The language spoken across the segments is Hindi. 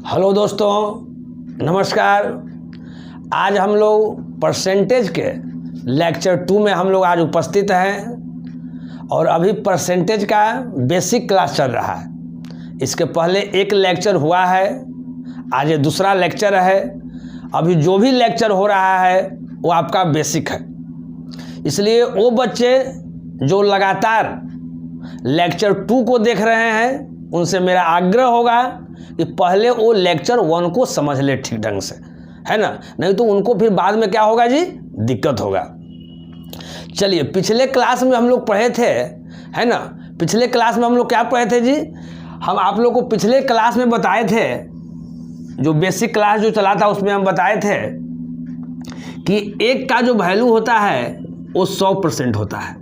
हेलो दोस्तों, नमस्कार। आज हम लोग परसेंटेज के लेक्चर 2 में हम लोग आज उपस्थित हैं और अभी परसेंटेज का बेसिक क्लास चल रहा है। इसके पहले एक लेक्चर हुआ है, आज ये दूसरा लेक्चर है। अभी जो भी लेक्चर हो रहा है वो आपका बेसिक है, इसलिए वो बच्चे जो लगातार लेक्चर 2 को देख रहे हैं उनसे मेरा आग्रह होगा कि पहले वो लेक्चर 1 को समझ ले ठीक ढंग से, है ना। नहीं तो उनको फिर बाद में क्या होगा जी, दिक्कत होगा। चलिए, पिछले क्लास में हम लोग पढ़े थे, है ना। पिछले क्लास में हम लोग क्या पढ़े थे जी, हम आप लोग को पिछले क्लास में बताए थे, जो बेसिक क्लास जो चला था उसमें हम बताए थे कि एक का जो वैल्यू होता है वो 100% होता है।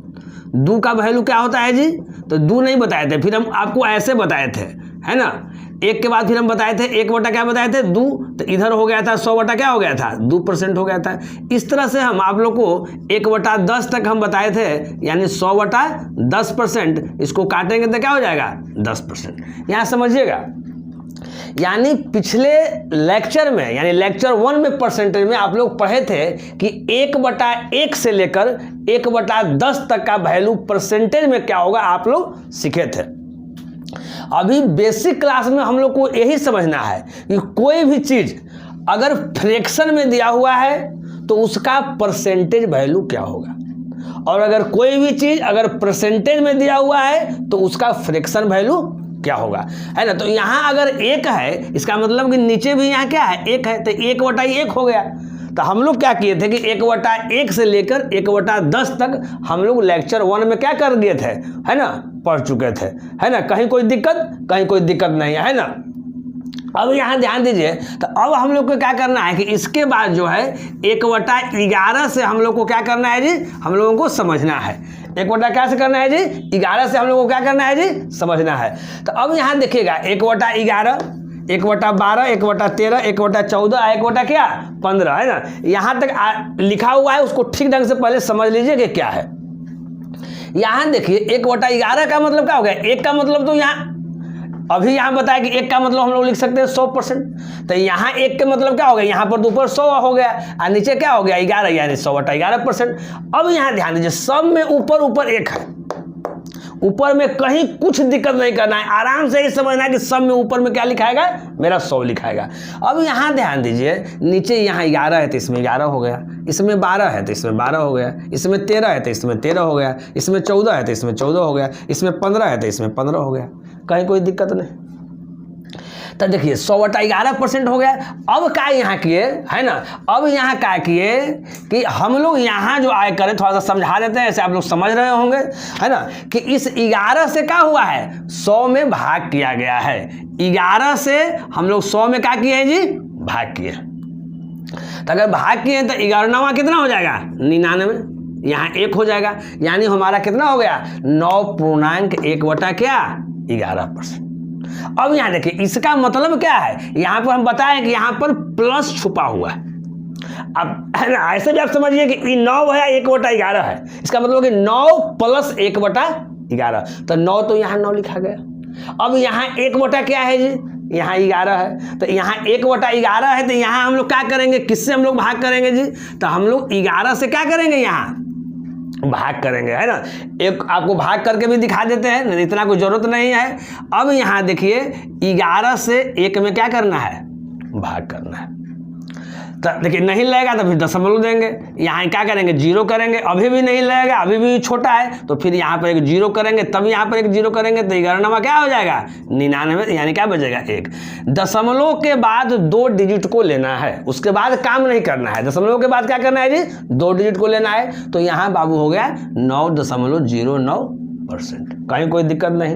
दो का वैल्यू क्या होता है जी, तो दो नहीं बताए थे, फिर हम आपको ऐसे बताए थे, है ना। एक के बाद फिर हम बताए थे 1 बटा क्या बताए थे, 2, तो इधर हो गया था 100 बटा क्या हो गया था, 2% हो गया था। इस तरह से हम आप लोग को 1 बटा 10 तक हम बताए थे, यानी 100 बटा 10%। इसको काटेंगे तो क्या हो जाएगा, 10%। यहाँ समझिएगा, यानी पिछले लेक्चर में, यानी लेक्चर 1 में परसेंटेज में आप लोग पढ़े थे कि 1 बटा 1 से लेकर 1 बटा 10 तक का वैल्यू परसेंटेज में क्या होगा आप लोग सीखे थे। अभी बेसिक क्लास में हम लोग को यही समझना है कि कोई भी चीज अगर फ्रैक्शन में दिया हुआ है तो उसका परसेंटेज वैल्यू क्या होगा, और अगर कोई भी चीज अगर परसेंटेज में दिया हुआ है तो उसका फ्रैक्शन वैल्यू क्या होगा, है ना। तो यहाँ अगर 1 है, इसका मतलब कि नीचे भी यहाँ क्या है, 1 है, तो 1 बटा 1 हो गया। तो हम लोग क्या किए थे कि 1 बटा 1 से लेकर 1 बटा 10 तक हम लोग लेक्चर 1 में क्या कर दिए थे, है ना, पढ़ चुके थे, है ना। कहीं कोई दिक्कत नहीं है ना। अब यहाँ ध्यान दीजिए, तो अब हम लोग को क्या करना है कि इसके बाद जो है 1 बटा 11 से हम लोग को क्या करना है जी, हम लोगों को समझना है। 1 बटा क्या से करना है जी, 11 से हम लोग को क्या करना है जी, समझना है। तो अब यहाँ देखिएगा 1 बटा 11, 1 बटा 12, 1 बटा 13, 1 बटा 14, 1 बटा क्या 15, है ना। यहाँ तक लिखा हुआ है, उसको ठीक ढंग से पहले समझ लीजिए कि क्या है। यहाँ देखिए 1 बटा 11 का मतलब क्या हो गया, 1 का मतलब तो यहाँ अभी यहाँ बताया कि 1 का मतलब हम लोग लिख सकते हैं 100%। तो यहाँ 1 के मतलब क्या हो गया, यहाँ पर ऊपर 100 हो गया और नीचे क्या हो गया 11, यानी 100 बटा 11%। अब यहाँ ध्यान दीजिए, सब में ऊपर 1 है, ऊपर में कहीं कुछ दिक्कत नहीं करना है, आराम से ही समझना है कि सब में ऊपर में क्या लिखाएगा, मेरा 100 लिखाएगा। अब यहाँ ध्यान दीजिए, नीचे यहाँ 11 है तो इसमें 11 हो गया, इसमें 12 है तो इसमें 12 हो गया, इसमें 13 है तो इसमें 13 हो गया, इसमें 14 है तो इसमें 14 हो गया, इसमें 15 है तो इसमें 15 हो गया, कहीं कोई दिक्कत नहीं। तो देखिए 100 बटा 11% हो गया। अब क्या यहाँ किए, है ना, अब यहाँ क्या किए कि हम लोग यहाँ जो आए करें, थोड़ा सा समझा देते हैं, ऐसे आप लोग समझ रहे होंगे, है ना, कि इस 11 से क्या हुआ है, 100 में भाग किया गया है। 11 से हम लोग 100 में क्या किए हैं जी, भाग किए। तो अगर भाग किए तो 11वां कितना हो जाएगा, 99, यहाँ 1 हो जाएगा, यानी हमारा कितना हो गया 9.1 बटा क्या 11%। अब यहाँ देखिए, इसका मतलब क्या है, यहाँ पर हम बताएं कि यहाँ पर प्लस छुपा हुआ है। अब है ना, ऐसे भी आप समझिए कि 9 है, 1 बटा 11 है, इसका मतलब कि 9 प्लस 1 बटा 11, तो 9 तो यहाँ 9 लिखा गया। अब यहाँ 1 बटा क्या है जी, यहाँ 11 है, तो यहाँ 1 बटा 11 है, तो यहाँ हम लोग क्या करेंगे, किससे हम लोग भाग करेंगे जी, तो हम लोग 11 से क्या करेंगे, यहाँ भाग करेंगे, है ना। एक आपको भाग करके भी दिखा देते हैं, नहीं इतना कोई जरूरत नहीं है। अब यहाँ देखिए 11 से 1 में क्या करना है, भाग करना है। तो देखिए नहीं लगेगा तो फिर दशमलव देंगे, यहाँ क्या करेंगे 0 करेंगे, अभी भी नहीं लगेगा, अभी भी छोटा है तो फिर यहाँ पर एक 0 करेंगे, तब यहाँ पर एक 0 करेंगे, तो 11वां क्या हो जाएगा 99, यानी क्या बचेगा 1। दशमलव के बाद 2 डिजिट को लेना है, उसके बाद काम नहीं करना है। दशमलव के बाद क्या करना है जी, 2 डिजिट को लेना है। तो यहाँ बाबू हो गया 9.09%, कहीं कोई दिक्कत नहीं,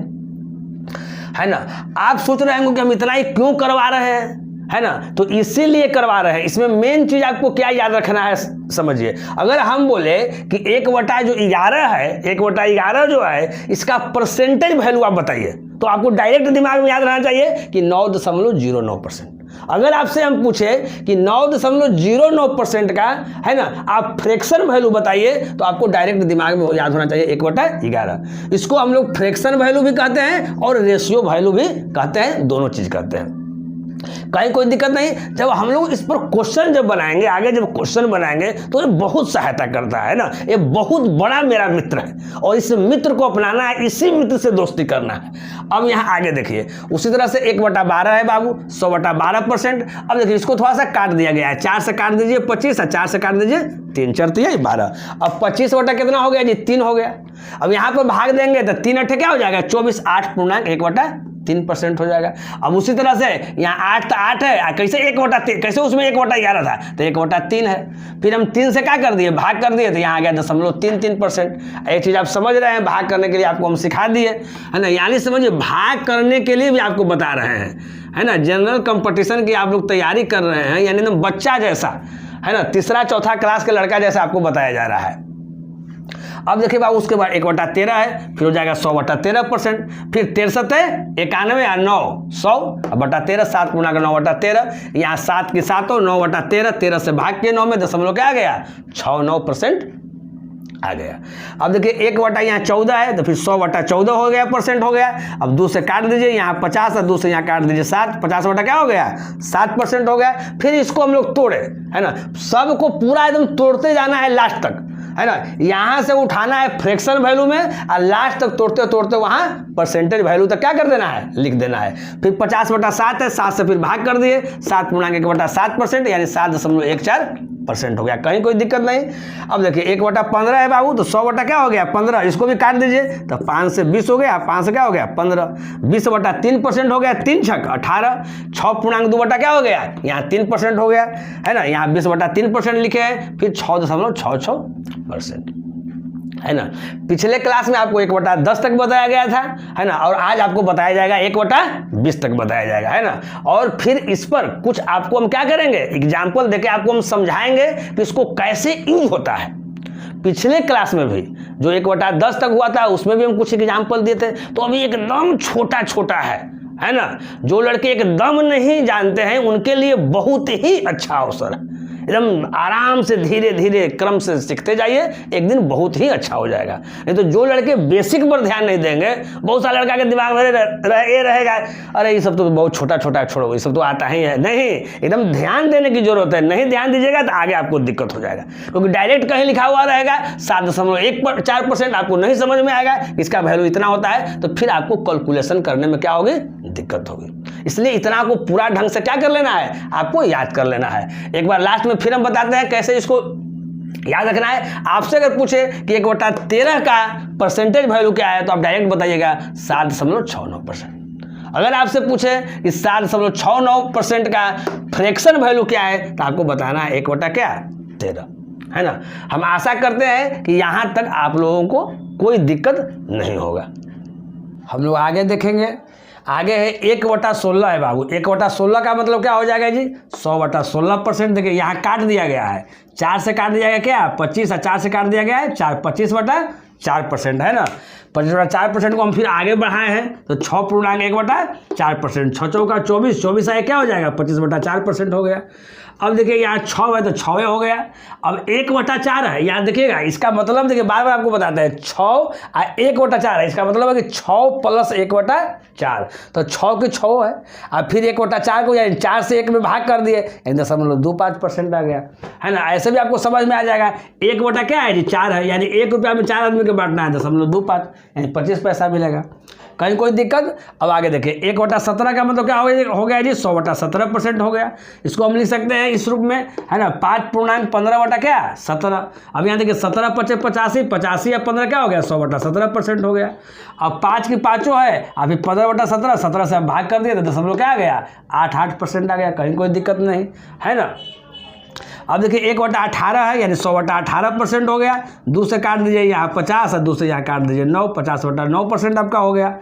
है ना। आप सोच रहे होंगे कि हम इतना ही क्यों करवा रहे हैं, है ना, तो इसीलिए करवा रहे हैं। इसमें मेन चीज आपको क्या याद रखना है, समझिए। अगर हम बोले कि 1 बटा जो 11 है, 1 बटा 11 जो है, इसका परसेंटेज वैल्यू आप बताइए, तो आपको डायरेक्ट दिमाग में याद रहना चाहिए कि 9.09%। अगर आपसे हम पूछे कि 9.09% का, है ना, आप फ्रैक्शन वैल्यू बताइए, तो आपको डायरेक्ट दिमाग में याद होना चाहिए 1 बटा 11। इसको हम लोग फ्रैक्शन वैल्यू भी कहते हैं और रेशियो वैल्यू भी कहते हैं, दोनों चीज कहते हैं। कहीं कोई दिक्कत नहीं। जब हम लोग इस पर क्वेश्चन जब बनाएंगे, आगे जब क्वेश्चन बनाएंगे तो ये बहुत सहायता करता है ना। ये बहुत बड़ा मेरा मित्र है और इस मित्र को अपनाना है, इसी मित्र से दोस्ती करना है। अब यहाँ आगे देखिए, उसी तरह से 1/12 है बाबू, 100/12%। अब देखिए इसको थोड़ा सा काट दिया गया है, 4 से काट दीजिए 25 और 4 से काट दीजिए 3 4 12। अब 25 बटा कितना हो गया जी, 3 हो गया। अब यहाँ पर भाग देंगे तो 3 8 क्या हो जाएगा, 24, 8.1/3% हो जाएगा। अब उसी तरह से यहाँ 8 तो 8 है, कैसे 1/3, कैसे उसमें 1/11 था तो 1/3 है। फिर हम 3 से क्या कर दिए, भाग कर दिए तो यहाँ आ गया 0.33%। एक चीज़ आप समझ रहे हैं, भाग करने के लिए आपको हम सिखा दिए है ना, यानी समझिए भाग करने के लिए भी आपको बता रहे हैं है ना। जनरल कंपटीशन की आप लोग तैयारी कर रहे हैं, यानी एकदम बच्चा जैसा है ना, 3रा 4था क्लास के लड़का जैसा आपको बताया जा रहा है। अब देखिए बाबू उसके बाद 1/13 है, फिर हो जाएगा 100/13%। फिर 63 है 91 या 9 100/13, 7 × 9/13। यहाँ 7 की 7 हो, 9/13, 13 से भाग के 9 में दशमलव क्या आ गया, 69% आ गया। अब देखिए 1 यहाँ 14 है तो फिर 100/14 हो गया, परसेंट हो गया। अब 2 से काट दीजिए, यहाँ 50 और 2 से यहाँ काट दीजिए 7, 50 बटा क्या हो गया, 7% हो गया। फिर इसको हम लोग तोड़े है ना, सबको पूरा एकदम तोड़ते जाना है लास्ट तक है ना। यहाँ से उठाना है फ्रैक्शन वैल्यू में और लास्ट तक तोड़ते तोड़ते वहाँ परसेंटेज वैल्यू तक क्या कर देना है, लिख देना है। फिर 50/7 है, 7 से फिर भाग कर दिए, 7.1/7%, यानी 7.14% हो गया, कहीं कोई दिक्कत नहीं। अब देखिए 1/15 है बाबू, तो 100 क्या हो गया 15, इसको भी काट दीजिए तो 5 से 20 हो गया, 5 से क्या हो गया 15, 20/3% हो गया, 3 छक 18, 6.2 क्या हो गया, यहाँ 3% हो गया है ना। यहाँ 20/3% लिखे हैं, फिर 6.66% है ना। पिछले क्लास में आपको 1/10 तक बताया गया था है ना, और आज आपको बताया जाएगा 1/20 तक बताया जाएगा है ना। और फिर इस पर कुछ आपको हम क्या करेंगे, एग्जाम्पल देके आपको हम समझाएंगे कि इसको कैसे यूज होता है। पिछले क्लास में भी जो 1/10 तक हुआ था उसमें भी हम कुछ एग्जाम्पल दिए थे, तो अभी एकदम छोटा छोटा है ना। जो लड़के एकदम नहीं जानते हैं उनके लिए बहुत ही अच्छा अवसर है, एकदम आराम से धीरे धीरे क्रम से सीखते जाइए, एक दिन बहुत ही अच्छा हो जाएगा। नहीं तो जो लड़के बेसिक पर ध्यान नहीं देंगे, बहुत सारे लड़का के दिमाग में रहेगा अरे ये सब तो बहुत छोटा छोटा छोड़ो, ये सब तो आता ही है। नहीं, एकदम ध्यान देने की जरूरत है, नहीं ध्यान दीजिएगा तो आगे आपको दिक्कत हो जाएगा, क्योंकि डायरेक्ट कहीं लिखा हुआ रहेगा 7.14%, आपको नहीं समझ में आएगा इसका वैल्यू इतना होता है, तो फिर आपको कैलकुलेशन करने में क्या होगी, दिक्कत होगी। इसलिए इतना को पूरा ढंग से क्या कर लेना है, आपको याद कर लेना है। एक बार लास्ट में फिर हम बताते हैं कैसे इसको याद रखना है। आपसे अगर पूछे कि 1/13 का परसेंटेज वैल्यू क्या है, तो आप डायरेक्ट बताइएगा 7.69%। अगर आपसे पूछे कि 7.69% का फ्रैक्शन वैल्यू क्या है, तो आपको बताना है 1/13 है ना। हम आशा करते हैं कि यहां तक आप लोगों को कोई दिक्कत नहीं होगा। हम लोग आगे देखेंगे, आगे है 1/16 है बाबू। 1/16 का मतलब क्या हो जाएगा जी, 100/16%। देखिए यहाँ काट दिया गया है, 4 से काट दिया गया क्या 25 और 4 से काट दिया गया है 4, 25/4% है ना। 25/4% को हम फिर आगे बढ़ाए हैं तो 6.1/4%, 6 चौका 24, 24 आए क्या हो जाएगा 25/4% हो गया। अब देखिए यहाँ 6 है तो 6 हो गया। अब 1/4 है, यहाँ देखिएगा इसका मतलब देखिए बार बार आपको बताते हैं 6 और 1/4 है, इसका मतलब है कि 6 + 1/4, तो 6 की 6 है। अब फिर 1/4 को यानी 4 से 1 में भाग कर दिए, 0.25% आ गया है ना। ऐसे भी आपको समझ में आ जाएगा। 1 क्या है जी 4 है, यानी 1 रुपया में 4 आदमी को बांटना है, 0.25 यानी 25 पैसा मिलेगा, कहीं कोई दिक्कत। अब आगे देखिए 1/17 का मतलब क्या हो गया जी 100/17% हो गया। इसको हम लिख सकते हैं इस रूप में है ना, 5.15/17। अब यहाँ देखिए 17 × 5 = 85, 85 या 15 क्या हो गया 100/17% हो गया। अब 5 की 5 है, अभी 15/17, 17 से भाग कर दिए तो दशमलव क्या आ गया 8% आ गया, कहीं कोई दिक्कत नहीं है ना। अब देखिए 1/18 है, यानी 100/18% हो गया। 2 से काट दीजिए यहाँ 50 और 2 से यहाँ काट दीजिए 9, 50/9% आपका हो गया।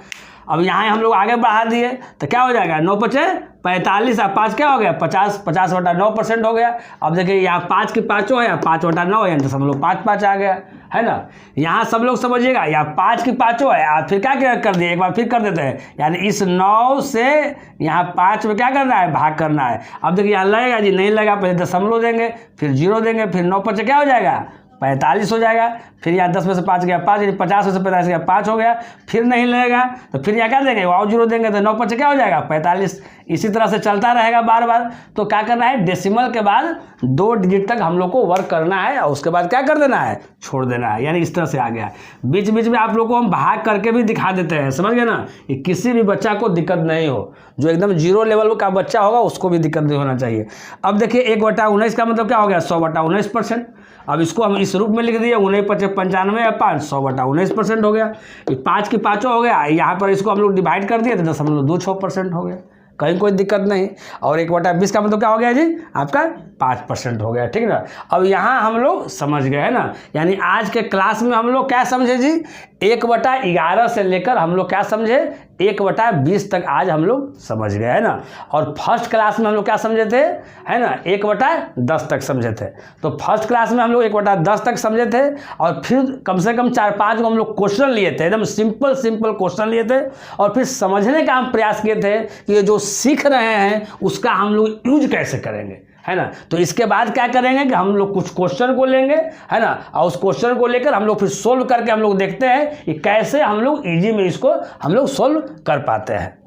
अब यहाँ हम लोग आगे बढ़ा दिए तो क्या हो जाएगा 9 × 5 = 45 और 5 क्या हो गया 50, 50/9% हो गया। अब देखिए यहाँ 5 की 5 है, या 5/9 यानी 0.55 आ गया है ना। यहाँ सब लोग समझिएगा, यहाँ 5 की 5 है, आप फिर क्या कर दिए, एक बार फिर कर देते हैं, यानी इस 9 से यहाँ 5 में क्या करना है, भाग करना है। अब देखिए यहाँ लगेगा जी, नहीं लगा, पहले दशमलव देंगे, फिर 0 देंगे, फिर 9 × 5 क्या हो जाएगा 45 हो जाएगा। फिर यहाँ 10 में से 5 गया 5, यानी 50 में से 45 गया 5 हो गया। फिर नहीं लगेगा तो फिर यहाँ क्या देंगे, और 0 देंगे तो 9 5 क्या हो जाएगा 45। इसी तरह से चलता रहेगा बार बार। तो क्या करना है, डेसिमल के बाद 2 डिजिट तक हम लोग को वर्क करना है और उसके बाद क्या कर देना है, छोड़ देना है। यानी इस तरह से आ गया। बीच बीच में आप लोग को हम भाग करके भी दिखा देते हैं, समझ गए ना, कि किसी भी बच्चा को दिक्कत नहीं हो। जो एकदम 0 लेवल का बच्चा होगा उसको भी दिक्कत नहीं होना चाहिए। अब देखिए 1/19 का मतलब क्या हो गया, 100/19%। अब इसको हम इस रूप में लिख दिए, 19 × 95 या 5, 100/19% हो गया। 5 की 5 हो गया। यहाँ पर इसको हम लोग डिवाइड कर दिए तो 0.26% हो गया, कहीं कोई दिक्कत नहीं। और 1/20 का मतलब क्या हो गया जी, आपका 5% हो गया, ठीक ना। अब यहाँ हम लोग समझ गए है ना। यानी आज के क्लास में हम लोग क्या समझे जी, 1/11 से लेकर हम लोग क्या समझे, 1/20 तक आज हम लोग समझ गए है ना। और फर्स्ट क्लास में हम लोग क्या समझे थे, है ना, 1/10 तक समझे थे। तो फर्स्ट क्लास में हम लोग 1/10 तक समझे थे और फिर कम से कम 4-5 को हम लोग क्वेश्चन लिए थे, एकदम सिंपल क्वेश्चन लिए थे। और फिर समझने का हम प्रयास किए थे कि ये जो सीख रहे हैं उसका हम लोग यूज कैसे करेंगे, है ना। तो इसके बाद क्या करेंगे कि हम लोग कुछ क्वेश्चन को लेंगे, है ना, और उस क्वेश्चन को लेकर हम लोग फिर सोल्व करके हम लोग देखते हैं कि कैसे हम लोग इजी में इसको हम लोग सोल्व कर पाते हैं।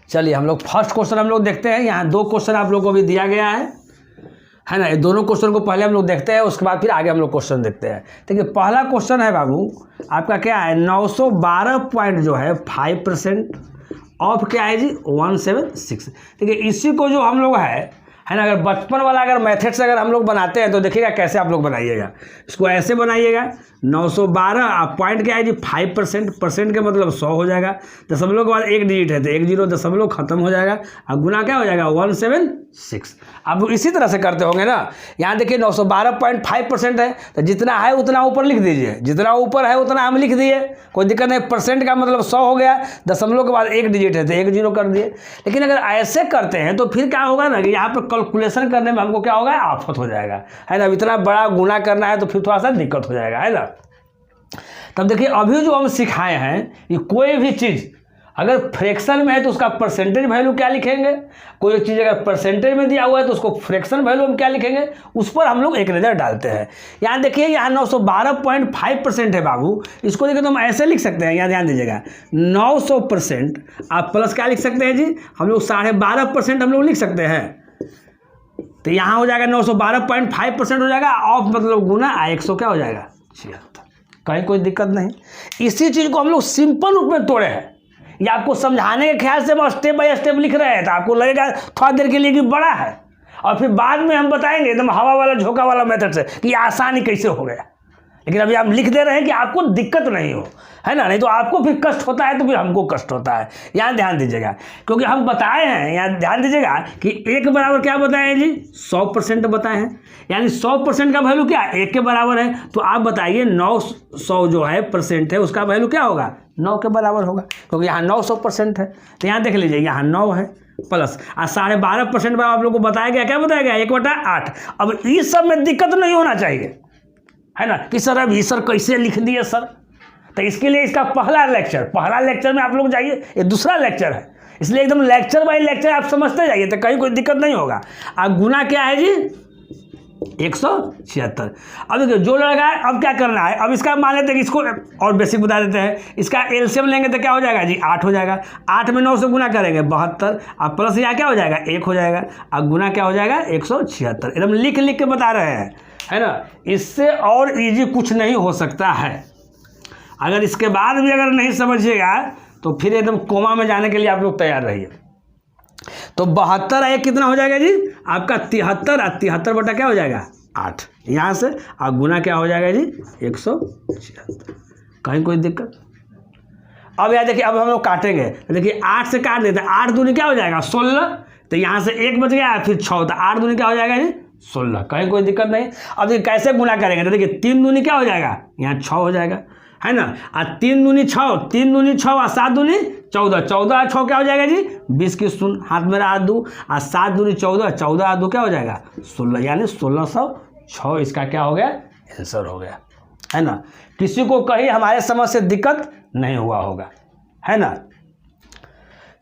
चलिए हम लोग फर्स्ट क्वेश्चन हम लोग देखते हैं। यहाँ 2 क्वेश्चन आप लोगों को भी दिया गया है ना। ये दोनों क्वेश्चन को पहले हम लोग देखते हैं, उसके बाद फिर आगे हम लोग क्वेश्चन देखते हैं। देखिए पहला क्वेश्चन है बाबू आपका क्या है, 912 पॉइंट जो है 5% ऑफ क्या है जी 176। देखिए इसी को जो हम लोग है ना, अगर बचपन वाला अगर मेथड से अगर हम लोग बनाते हैं तो देखिएगा कैसे आप लोग बनाइएगा। इसको ऐसे बनाइएगा, 912 आप पॉइंट क्या है जी 5%, परसेंट के मतलब 100 हो जाएगा। दशमलव के बाद 1 डिजिट है तो 1 0 दशमलव खत्म हो जाएगा और गुना क्या हो जाएगा 176। आप इसी तरह से करते होंगे ना। यहाँ देखिए 912.5% है तो जितना है उतना ऊपर लिख दीजिए, जितना ऊपर है उतना हम लिख दिए, कोई दिक्कत नहीं। परसेंट का मतलब 100 हो गया, दशमलव के बाद 1 डिजिट है तो 1 0 कर दिए। लेकिन अगर ऐसे करते हैं तो फिर क्या होगा ना कि यहाँ पर कैलकुलेशन करने में हमको क्या होगा, आफत हो जाएगा, है ना। इतना बड़ा गुना करना है तो फिर थोड़ा सा दिक्कत हो जाएगा, है ना। तब देखिए अभी जो हम सिखाए हैं कि कोई भी चीज़ अगर फ्रैक्शन में है तो उसका परसेंटेज वैल्यू क्या लिखेंगे, कोई चीज़ अगर परसेंटेज में दिया हुआ है तो उसको फ्रैक्शन वैल्यू हम क्या लिखेंगे, उस पर हम लोग एक नज़र डालते हैं। यहाँ देखिए यहाँ 912.5% है बाबू, इसको देखिए तो हम ऐसे लिख सकते हैं। यहाँ ध्यान दीजिएगा 900% आप प्लस क्या लिख सकते हैं जी, हम लोग 12.5% हम लोग लिख सकते हैं। तो यहाँ हो जाएगा 912.5% हो जाएगा, ऑफ मतलब गुना 100 क्या हो जाएगा 76, कहीं कोई दिक्कत नहीं। इसी चीज़ को हम लोग सिंपल रूप में तोड़े हैं। ये आपको समझाने के ख्याल से हम स्टेप बाय स्टेप लिख रहे हैं तो आपको लगेगा थोड़ा देर के लिए कि बड़ा है, और फिर बाद में हम बताएंगे एकदम हवा वाला झोंका वाला मेथड से कि आसानी कैसे हो गया। लेकिन अभी हम लिख दे रहे हैं कि आपको दिक्कत नहीं हो, है ना, नहीं तो आपको फिर कष्ट होता है तो फिर हमको कष्ट होता है। यहाँ ध्यान दीजिएगा क्योंकि हम बताए हैं, यहाँ ध्यान दीजिएगा कि 1 बराबर क्या बताए हैं जी 100% बताए हैं। यानी 100% का वैल्यू क्या 1 के बराबर है। तो आप बताइए 900 जो है परसेंट है उसका वैल्यू क्या होगा 9 के बराबर होगा, क्योंकि यहाँ 900% है। तो यहाँ देख लीजिए यहाँ 9 है प्लस 12.5% में आप लोग को बताया गया, क्या बताया गया 1/8। अब इस सब में दिक्कत नहीं होना चाहिए, है ना, कि सर अब ये सर कैसे लिख दिए सर। तो इसके लिए इसका पहला लेक्चर में आप लोग जाइए, ये दूसरा लेक्चर है, इसलिए एकदम लेक्चर बाय लेक्चर आप समझते जाइए तो कहीं कोई दिक्कत नहीं होगा। अब गुना क्या है जी 176। अब देखिए जो लड़का है अब क्या करना है, अब इसका मान लेते हैं कि इसको और बेसिक बता देते हैं। इसका एलसीएम लेंगे तो क्या हो जाएगा जी 8 हो जाएगा। 8 में 9 से गुना करेंगे 72, अब प्लस यहाँ क्या हो जाएगा 1 हो जाएगा, अब गुना क्या हो जाएगा 176। एकदम लिख के बता रहे हैं, है ना। इससे और इजी कुछ नहीं हो सकता है। अगर इसके बाद भी अगर नहीं समझिएगा तो फिर एकदम कोमा में जाने के लिए आप लोग तैयार रहिए। तो 72 एक कितना हो जाएगा जी आपका 73, और 73 बटा क्या हो जाएगा 8 यहाँ से, और गुना क्या हो जाएगा जी 176, कहीं कोई दिक्कत। अब यार देखिए अब हम लोग काटेंगे, देखिए 8 से काट देते हैं, 8 दूनी क्या हो जाएगा 16, तो यहाँ से 1 बच गया फिर 6, तो 8 दूनी क्या हो जाएगा जी 16, कहीं कोई दिक्कत नहीं। अब देखिए कैसे गुना करेंगे, तो देखिए 3 दूनी क्या हो जाएगा यहाँ 6 हो जाएगा, है ना, और 3 दूनी 6 और 7 दूनी 14, 14 और 6 क्या हो जाएगा जी 20 की शून्य, हाथ में रहा 2, और 7 दूनी 14, 14 और 2 क्या हो जाएगा 16, यानी 1606 इसका क्या हो गया आंसर हो गया, है ना। किसी को कहीं हमारे समझ से दिक्कत नहीं हुआ होगा, है ना।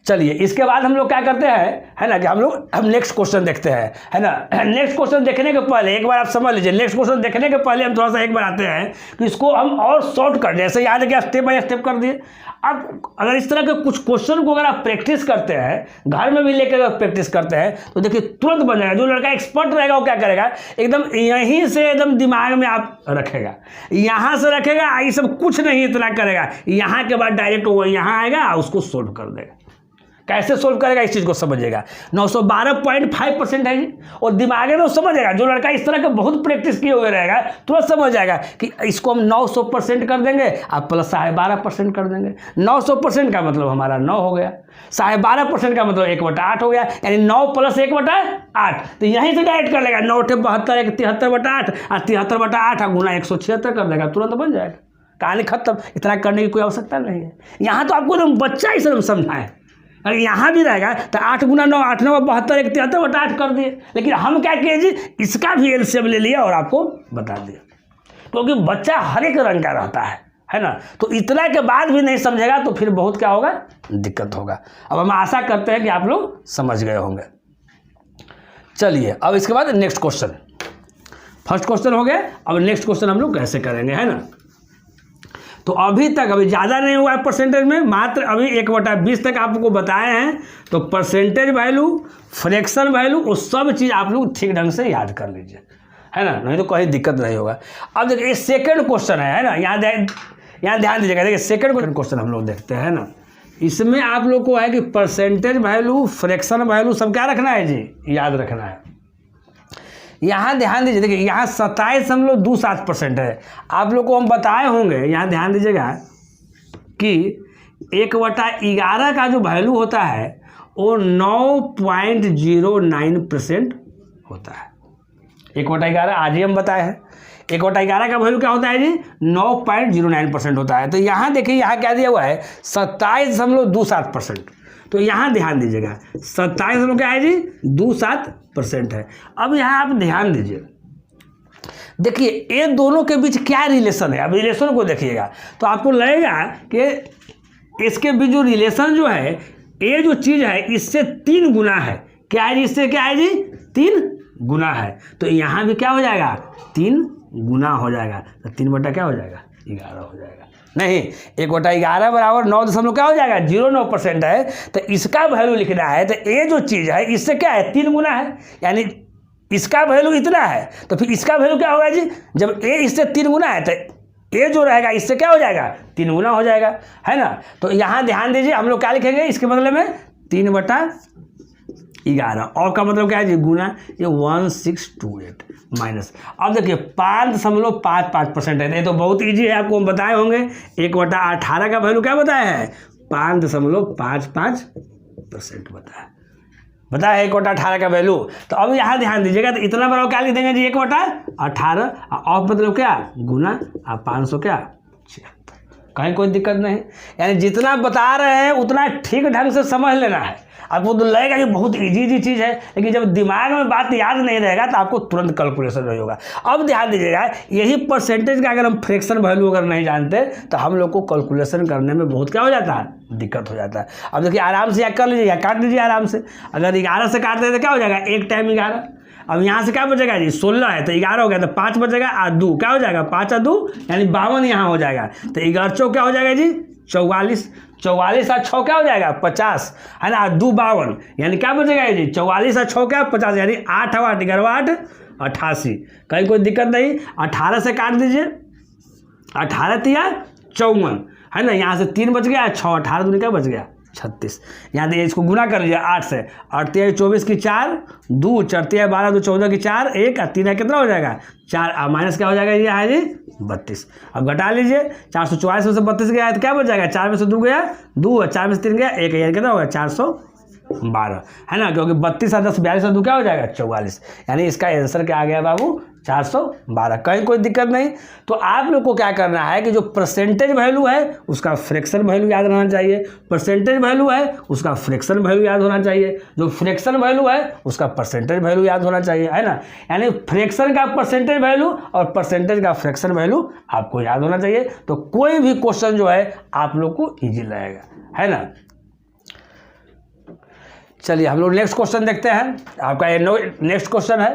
चलिए इसके बाद हम लोग क्या करते हैं, है ना, कि हम नेक्स्ट क्वेश्चन देखते हैं, है ना। नेक्स्ट क्वेश्चन देखने के पहले एक बार आप समझ लीजिए, नेक्स्ट क्वेश्चन देखने के पहले हम थोड़ा सा एक बार आते हैं कि इसको हम और शॉर्ट कर, जैसे याद है कि स्टेप बाय स्टेप कर दिए। अब अगर इस तरह के कुछ क्वेश्चन को अगर आप प्रैक्टिस करते हैं, घर में भी लेकर प्रैक्टिस करते हैं, तो देखिए तुरंत बन जाएगा। जो लड़का एक्सपर्ट रहेगा वो क्या करेगा, एकदम यहीं से एकदम दिमाग में आप रखेगा, यहाँ से रखेगा, ये सब कुछ नहीं इतना करेगा, यहाँ के बाद डायरेक्ट वो यहाँ आएगा, उसको सोल्व कर देगा। कैसे सोल्व करेगा इस चीज़ को समझिएगा। 912.5% है जी, और दिमाग में वो समझेगा। जो लड़का इस तरह का बहुत प्रैक्टिस किए हुए रहेगा तुरंत समझ जाएगा कि इसको हम 900% कर देंगे, आप प्लस 12.5% कर देंगे। 900% का मतलब हमारा 9 हो गया, 12.5% का मतलब 1/8 हो गया, यानी 9 + 1/8। तो यहीं से डायरेक्ट कर लेगा, 9 × 72 = 73/8, और 73/8 गुना 176 कर देगा, तुरंत बन जाएगा, कहानी खत्म। इतना करने की कोई आवश्यकता नहीं है। यहाँ तो आपको एकदम बच्चा ही सब समझाएं। अगर यहाँ भी रहेगा तो 8 × 9 = 8, 9 × 72 = 73/8 कर दिए। लेकिन हम क्या किए जी, इसका भी एलसीएम ले लिया और आपको बता दिया, क्योंकि बच्चा हर एक रंग का रहता है ना। तो इतना के बाद भी नहीं समझेगा तो फिर बहुत क्या होगा, दिक्कत होगा। अब हम आशा करते हैं कि आप लोग समझ गए होंगे। चलिए अब इसके बाद नेक्स्ट क्वेश्चन, फर्स्ट क्वेश्चन हो गया। अब नेक्स्ट क्वेश्चन हम लोग कैसे करेंगे, है ना। तो अभी ज़्यादा नहीं हुआ है परसेंटेज में, मात्र अभी 1/20 तक आपको बताए हैं। तो परसेंटेज वैल्यू, फ्रैक्शन वैल्यू, वो सब चीज़ आप लोग ठीक ढंग से याद कर लीजिए, है ना, नहीं तो कोई दिक्कत नहीं होगा। अब देखिए सेकंड क्वेश्चन है ना, यहाँ ध्यान दीजिएगा। देखिए सेकंड क्वेश्चन हम लोग देखते हैं ना। इसमें आप लोग को है कि परसेंटेज वैल्यू, फ्रैक्शन वैल्यू सब क्या रखना है जी, याद रखना है। यहाँ ध्यान दीजिए, देखिए यहाँ 27.27% है। आप लोग को हम बताए होंगे, यहाँ ध्यान दीजिएगा कि 1/11 का जो वैल्यू होता है वो 9.09% होता है। 1/11 आज ही हम बताए हैं। 1/11 का वैल्यू क्या होता है जी, 9.09% होता है। तो यहाँ देखिए, यहाँ क्या दिया हुआ है, 27.27%। तो यहाँ ध्यान दीजिएगा, 27 क्या है जी, 27% है। अब यहाँ आप ध्यान दीजिए, देखिए ये दोनों के बीच क्या रिलेशन है। अब रिलेशन को देखिएगा तो आपको लगेगा कि इसके बीच जो रिलेशन जो है, ये जो चीज़ है इससे 3 गुना है। क्या है जी, इससे क्या है जी, 3 गुना है। तो यहाँ भी क्या हो जाएगा, 3 गुना हो जाएगा। तो 3 क्या हो जाएगा, 11 हो जाएगा। नहीं, 1/11 बराबर 9 क्या हो जाएगा, 0.9% है। तो इसका वैल्यू लिखना है, तो ये जो चीज़ है इससे क्या है, 3 गुना है, यानी इसका वैल्यू इतना है। तो फिर इसका वैल्यू क्या होगा जी, जब ये इससे 3 गुना है तो ये जो रहेगा इससे क्या हो जाएगा, 3 गुना हो जाएगा, है ना। तो यहाँ ध्यान दीजिए, हम लोग क्या लिखेंगे इसके बदले में, 3/11, और का मतलब क्या है जी, गुना, ये 1628 माइनस। अब देखिए 5.55% है। ये तो बहुत इजी है, आपको हम बताए होंगे। 1/18 का वैल्यू क्या बताया है, 5.55% बताया है 1/18 का वैल्यू। तो अब यहाँ ध्यान दीजिएगा, तो इतना बड़ा क्या लिख देंगे जी, 1/18, और मतलब क्या, गुना 500 क्या 76। कहीं कोई दिक्कत नहीं, यानी जितना बता रहे हैं उतना ठीक ढंग से समझ लेना है। आपको तो लगेगा कि बहुत इजी चीज़ है, लेकिन जब दिमाग में बात याद नहीं रहेगा तो आपको तुरंत कैलकुलेशन नहीं होगा। अब ध्यान दीजिएगा, यही परसेंटेज का अगर हम फ्रैक्शन वैल्यू अगर नहीं जानते तो हम लोग को कैलकुलेशन करने में बहुत क्या हो जाता है, दिक्कत हो जाता है। अब देखिए आराम से या कर लीजिए या काट लीजिए आराम से। अगर 11 से काट देते तो क्या हो जाएगा, 1 टाइम 11। अब यहाँ से क्या बचेगा जी, 16 है तो 11 हो गया, तो 5 बचेगा, और 2 क्या हो जाएगा, 5 और 2 यानी 52 यहाँ हो जाएगा। तो 11 क्या हो जाएगा जी, 44, 44 और 6 क्या हो जाएगा, 50, है ना, 2 52 यानी क्या बचेगा जी, 44 और 6 क्या 50, यानी 8 और 8 11 8 88। कहीं कोई दिक्कत नहीं। 18 से काट दीजिए, 18 तिया 54, है ना, यहाँ से 3 बच गया, 6 18 दूनी क्या बच गया, 36। यहाँ देखिए इसको गुना कर लीजिए 8 से, 8 तिया 24 की 4, 2 4 तिया 12, 2 14 की 4, 1 और 3 कितना हो जाएगा, 4, माइनस क्या हो जाएगा ये है जी 32। अब घटा लीजिए, 444 में से 32 गया है तो क्या बच जाएगा, 4 में से 2 गया 2, और 4 में से 3 गया 1, यानी कितना होगा 412, है ना, क्योंकि 32 और 10 42 और 2 क्या हो जाएगा 44, यानी इसका आंसर क्या आ गया बाबू 412। कहीं कोई दिक्कत नहीं। तो आप लोग को क्या करना है कि जो परसेंटेज वैल्यू है उसका फ्रैक्शन वैल्यू याद रहना चाहिए, परसेंटेज वैल्यू है उसका फ्रैक्शन वैल्यू याद होना चाहिए, जो फ्रैक्शन वैल्यू है उसका परसेंटेज वैल्यू याद होना चाहिए, है ना। यानी फ्रैक्शन का परसेंटेज वैल्यू और परसेंटेज का फ्रैक्शन वैल्यू आपको याद होना चाहिए। तो कोई भी क्वेश्चन जो है आप लोग को ईजी लगेगा, है ना। चलिए हम लोग नेक्स्ट क्वेश्चन देखते हैं। आपका ये नेक्स्ट क्वेश्चन है।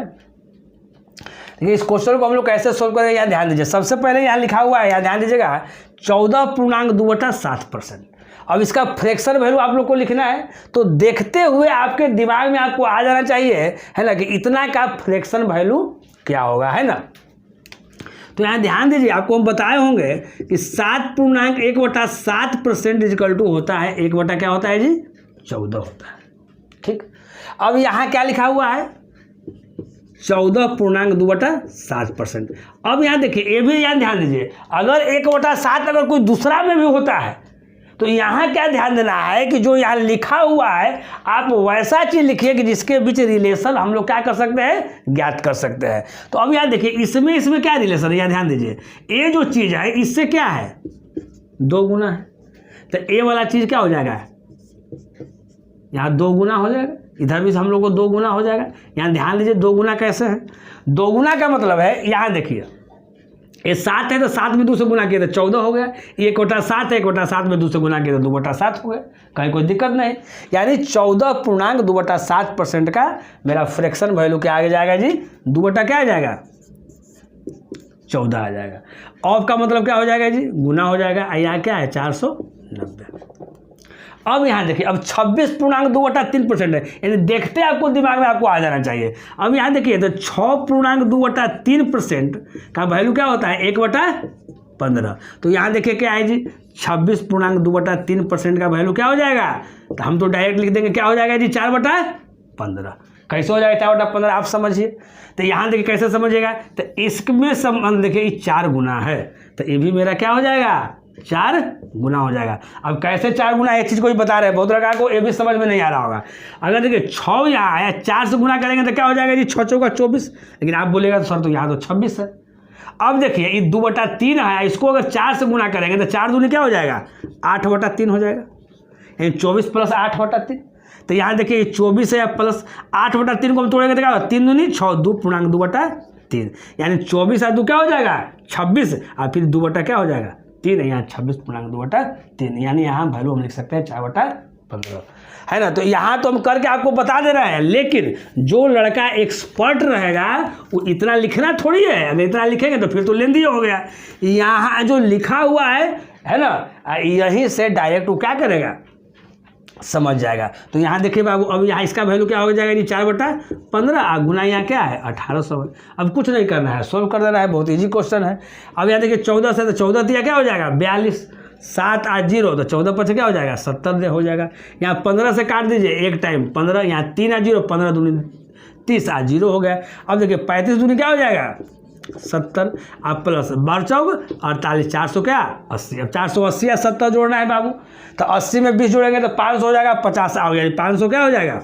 देखिए इस क्वेश्चन को हम लोग कैसे सोल्व करेंगे, यहाँ ध्यान दीजिए। सबसे पहले यहाँ लिखा हुआ है, यहाँ ध्यान दीजिएगा 14.2/7%। अब इसका फ्रैक्शन वैल्यू आप लोग को लिखना है, तो देखते हुए आपके दिमाग में आपको आ जाना चाहिए, है ना, कि इतना का फ्रैक्शन वैल्यू क्या होगा, है ना। तो यहाँ ध्यान दीजिए, आपको हम बताए होंगे कि 7.1/7% इक्वल टू होता है 1 क्या होता है जी, 14 होता है। ठीक, अब यहाँ क्या लिखा हुआ है, 14.2/7%। अब यहाँ देखिए, ये भी यहाँ ध्यान दीजिए, अगर 1/7 अगर कोई दूसरा में भी होता है तो यहाँ क्या ध्यान देना है कि जो यहाँ लिखा हुआ है आप वैसा चीज लिखिए कि जिसके बीच रिलेशन हम लोग क्या कर सकते हैं, ज्ञात कर सकते हैं। तो अब यहाँ देखिए, इसमें क्या रिलेशन है, यहाँ ध्यान दीजिए, ये जो चीज है इससे क्या है, 2 गुना है, तो ये वाला चीज क्या हो जाएगा, यहाँ 2 गुना हो जाएगा, इधर भी हम लोग को 2 गुना हो जाएगा। यहाँ ध्यान दीजिए 2 गुना कैसे है, 2 गुना का मतलब है, यहाँ देखिए ये 7 है तो 7 में 2 से गुना किया तो 14 हो गया, 1/7 है, 1/7 में 2 से गुना किया तो 2/7 हो गया, कहीं कोई दिक्कत नहीं। यानी 14.2/7% का मेरा फ्रैक्शन वैल्यू क्या आ जाएगा जी, 2 क्या आ जाएगा, 14 आ जाएगा। ऑफ का मतलब क्या हो जाएगा जी, गुना हो जाएगा, यहाँ क्या है 490। अब यहाँ देखिए, अब 26.2/3% है, यानी देखते आपको दिमाग में आपको आ जाना चाहिए। अब यहाँ देखिए, तो 6.2/3% का वैल्यू क्या होता है, 1/15। तो यहाँ देखिए क्या है जी, 26.2/3% का वैल्यू क्या हो जाएगा, तो हम तो डायरेक्ट लिख देंगे क्या हो जाएगा जी, 4/15। कैसे हो जाएगा 4/15, आप समझिए। तो यहाँ देखिए कैसे समझिएगा, तो इसमें संबंध देखिए 4 गुना है, तो ये भी मेरा क्या हो जाएगा, 4 गुना हो जाएगा। अब कैसे 4 गुना, एक चीज़ को ही बता रहे हैं, बहुत लड़का को ये भी समझ में नहीं आ रहा होगा। अगर देखिए 6 यहाँ आया, 4 से गुना करेंगे तो क्या हो जाएगा जी, 6 चौका 24, लेकिन आप बोलेगा तो सर तो यहाँ तो 26 है। अब देखिए ये 2/3 है, इसको अगर 4 से गुना करेंगे तो 4 दूनी क्या हो जाएगा, 8/3 हो जाएगा, यानी 24 + 8/3। तो यहाँ देखिए 24 है प्लस 8/3 को हम तोड़ेंगे तो क्या होगा, 3 दूनी 6, 2.2/3, यानी 24 और 2 क्या हो जाएगा, 26, और फिर 2 क्या हो जाएगा, 3 है, यहाँ 26.2/3, यानी यहाँ वैल्यू हम लिख सकते हैं 4/15, है ना। तो यहाँ तो हम करके आपको बता दे रहे हैं, लेकिन जो लड़का एक्सपर्ट रहेगा वो इतना लिखना थोड़ी है, अगर इतना लिखेंगे तो फिर तो लेंदी हो गया। यहाँ जो लिखा हुआ है ना, यहीं से डायरेक्ट वो क्या करेगा, समझ जाएगा। तो यहाँ देखिए बाबू, अब यहाँ इसका वैल्यू क्या हो जाएगा जी, 4/15, गुना यहाँ क्या है 1800 है। अब कुछ नहीं करना है, सोल्व कर देना है, बहुत इजी क्वेश्चन है। अब यहाँ देखिए 14 से, तो 14 दिया क्या हो जाएगा 42, 7 और 0, तो 14 पर से क्या हो जाएगा 70 हो जाएगा। यहाँ 15 से काट दीजिए एक टाइम 15, यहाँ 3 और 0, 15 दूनी 30 और 0 हो गया। अब देखिए 35 दूनी क्या हो जाएगा 70, आप प्लस 12 चौक 48, 400 क्या 80। अब 480 या 70 जोड़ना है बाबू, तो 80 में 20 जोड़ेंगे तो 500 हो जाएगा, 50 आ गया, 500 क्या हो जाएगा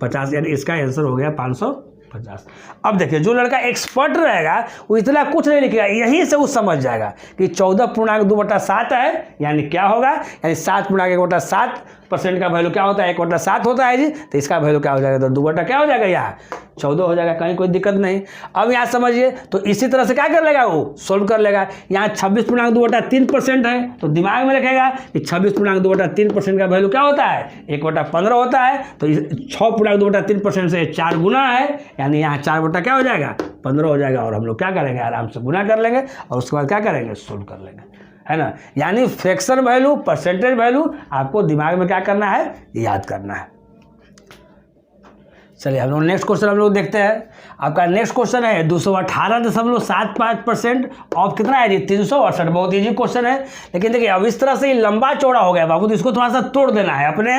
50, यानी इसका आंसर हो गया 550। अब देखिए जो लड़का एक्सपर्ट रहेगा वो इतना कुछ नहीं लिखेगा, यहीं से वो समझ जाएगा कि 14.2/7 है, यानी क्या होगा, यानी 7.1/7% का वैल्यू क्या होता है, 1/7 होता है जी, तो इसका वैल्यू क्या हो जाएगा, तो 2 क्या हो जाएगा, यहाँ 14 हो जाएगा, कहीं कोई दिक्कत नहीं। अब यहाँ समझिए, तो इसी तरह से क्या कर लेगा वो, सोल्व कर लेगा। यहाँ 26.2/3% है, तो दिमाग में रखेगा कि 26.2/3% का वैल्यू क्या होता है, 1/15 होता है, तो 6.2/3% से 4 गुना है, यानी यहाँ 4 क्या हो जाएगा 15 हो जाएगा। और हम लोग क्या करेंगे, आराम से गुना कर लेंगे और उसके बाद क्या करेंगे, सोल्व कर लेंगे, है ना। यानी फ्रैक्शन वैल्यू, परसेंटेज वैल्यू आपको दिमाग में क्या करना है, याद करना है। चलिए हम लोग नेक्स्ट क्वेश्चन हम लोग देखते हैं। आपका नेक्स्ट क्वेश्चन है 218.75% ऑफ कितना है जी, 368। बहुत इजी क्वेश्चन है, लेकिन देखिए अब इस तरह से लंबा चौड़ा हो गया बाबू, तो इसको थोड़ा सा तोड़ देना है अपने,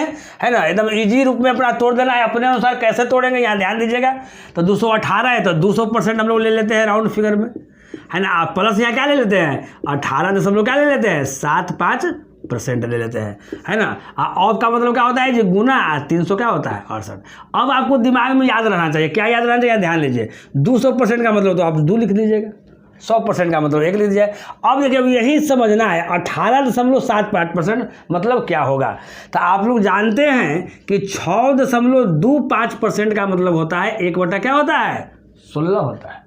है ना, एकदम इजी रूप में अपना तोड़ देना है अपने अनुसार। कैसे तोड़ेंगे यहाँ ध्यान दीजिएगा। तो 218 है तो 200% हम लोग ले लेते हैं राउंड फिगर में, है ना। आप प्लस यहाँ क्या ले लेते हैं 18 क्या ले लेते हैं 75% ले लेते हैं, है ना। ऑफ का मतलब क्या होता है जी, गुना, 300 क्या होता है 68। अब आपको दिमाग में याद रहना चाहिए, क्या याद रहना चाहिए, ध्यान लीजिए। 200% का मतलब तो आप 2 लिख लीजिएगा, 100% का मतलब 1 लिख दीजिए। अब देखिए अब यही समझना है 18.75% मतलब क्या होगा। तो आप लोग जानते हैं कि 6.25% का मतलब होता है 1 क्या होता है 16 होता है।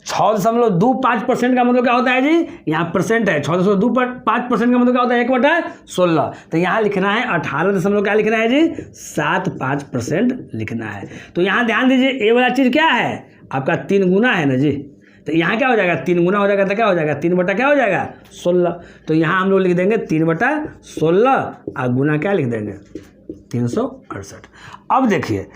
6.25% का मतलब क्या होता है जी, यहाँ परसेंट है, 6.25% का मतलब क्या होता है 1/16। तो यहाँ लिखना है 18 क्या लिखना है जी, 75% लिखना है। तो यहाँ ध्यान दीजिए, ये वाला चीज़ क्या है आपका 3 गुना है ना जी, तो यहाँ क्या हो जाएगा 3 गुना हो जाएगा, तो क्या हो जाएगा 3 बटा क्या हो जाएगा 16। तो यहाँ हम लोग लिख देंगे 3/16 और गुना क्या लिख देंगे 368। अब देखिए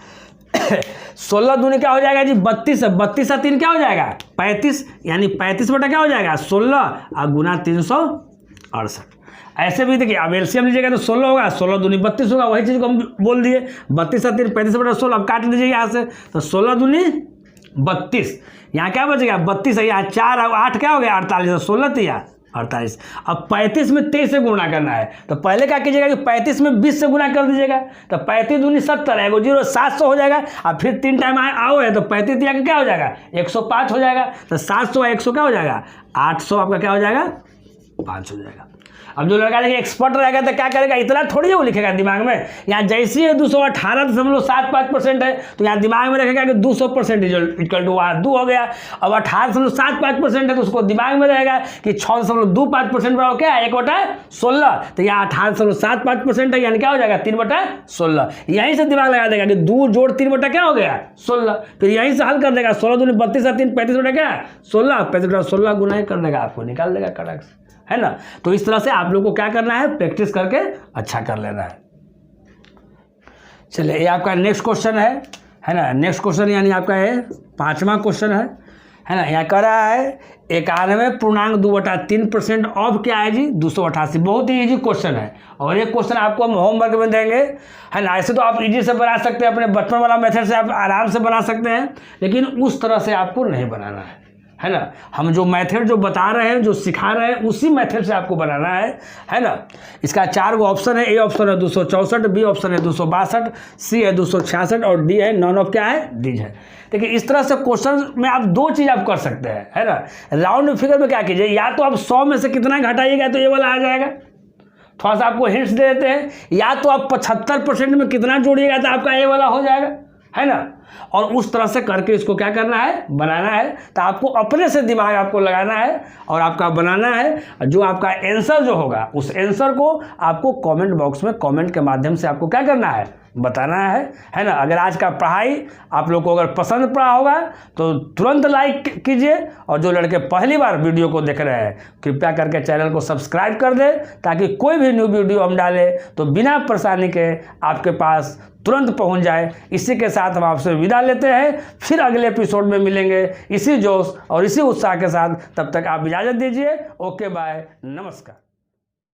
16 दूनी क्या हो जाएगा जी 32 है, 32 और 3 क्या हो जाएगा 35, यानी 35 बटा क्या हो जाएगा 16 और गुना 368। ऐसे भी देखिए, अब एलसीएम लीजिएगा तो 16 होगा, 16 दूनी 32 होगा, वही चीज़ को हम बोल दिए 32 और 3 35 बटा 16। अब काट लीजिए यहाँ से, तो 16 दूनी 32, यहाँ क्या बचेगा 32 है, यहाँ 4 और 8 क्या हो गया 48, 16 थी 48। अब 35 में 23 से गुणा करना है, तो पहले क्या कीजिएगा कि 35 में 20 से गुणा कर दीजिएगा, तो 35 दूनी 70 है, 0 700 हो जाएगा। अब फिर 3 टाइम आओ है, तो 35 दिया क्या हो जाएगा 105 हो जाएगा, तो 700 100 क्या हो जाएगा 800, आपका क्या हो जाएगा 5 हो जाएगा। अब जो लड़का देखिए एक्सपर्ट रहेगा तो क्या करेगा, इतना थोड़ी वो लिखेगा दिमाग में, यहाँ जैसे ही 218.75% है, तो यहाँ दिमाग में रखेगा कि 200% इक्वल टू 2 हो गया। अब 18.75% है, तो उसको दिमाग में रहेगा कि 6.25% बराबर क्या है 1/16। तो यहाँ 18.75% है, यानी क्या हो जाएगा 3/16। यहीं से दिमाग लगा देगा कि 2 जोड़ 3 बटा क्या हो गया 16, फिर यहीं से हल कर देगा 16 दूनी 32 और 3 35 बटा क्या 16, 35 बटा 16 गुना ही कर देगा, आपको निकाल देगा करेक्ट, है ना। तो इस तरह से आप लोग को क्या करना है, प्रैक्टिस करके अच्छा कर लेना है। चलिए, ये आपका नेक्स्ट क्वेश्चन है ना। नेक्स्ट क्वेश्चन यानी आपका ये 5वां क्वेश्चन है ना। यहाँ कह रहा है 91.2/3% ऑफ क्या है जी 288। बहुत ही इजी क्वेश्चन है, और ये क्वेश्चन आपको हम होमवर्क में देंगे, है ना। ऐसे तो आप इजी से बना सकते हैं, अपने बचपन वाला मेथड से आप आराम से बना सकते हैं, लेकिन उस तरह से आपको नहीं बनाना है ना। हम जो मेथड जो बता रहे हैं, जो सिखा रहे हैं, उसी मेथड से आपको बनाना है ना। इसका 4 गो ऑप्शन है, ए ऑप्शन है 264, बी ऑप्शन है 262, सी है 266 और डी है नॉन ऑफ क्या है डीज है। देखिए इस तरह से क्वेश्चन में आप 2 चीज़ आप कर सकते हैं, है ना। राउंड फिगर में क्या कीजिए, या तो आप 100 में से कितना घटाइएगा तो ये वाला आ जाएगा, थोड़ा सा आपको हिंट्स दे देते हैं, या तो आप 75% में कितना जोड़िएगा तो आपका ये वाला हो जाएगा, है ना। और उस तरह से करके इसको क्या करना है, बनाना है। तो आपको अपने से दिमाग आपको लगाना है और आपका बनाना है। जो आपका आंसर जो होगा, उस आंसर को आपको कमेंट बॉक्स में कमेंट के माध्यम से आपको क्या करना है, बताना है ना। अगर आज का पढ़ाई आप लोग को अगर पसंद पड़ा होगा तो तुरंत लाइक कीजिए, और जो लड़के पहली बार वीडियो को देख रहे हैं कृपया करके चैनल को सब्सक्राइब कर दें, ताकि कोई भी न्यू वीडियो हम डालें तो बिना परेशानी के आपके पास तुरंत पहुंच जाए। इसी के साथ हम आपसे विदा लेते हैं, फिर अगले एपिसोड में मिलेंगे इसी जोश और इसी उत्साह के साथ। तब तक आप इजाज़त दीजिए। ओके बाय, नमस्कार।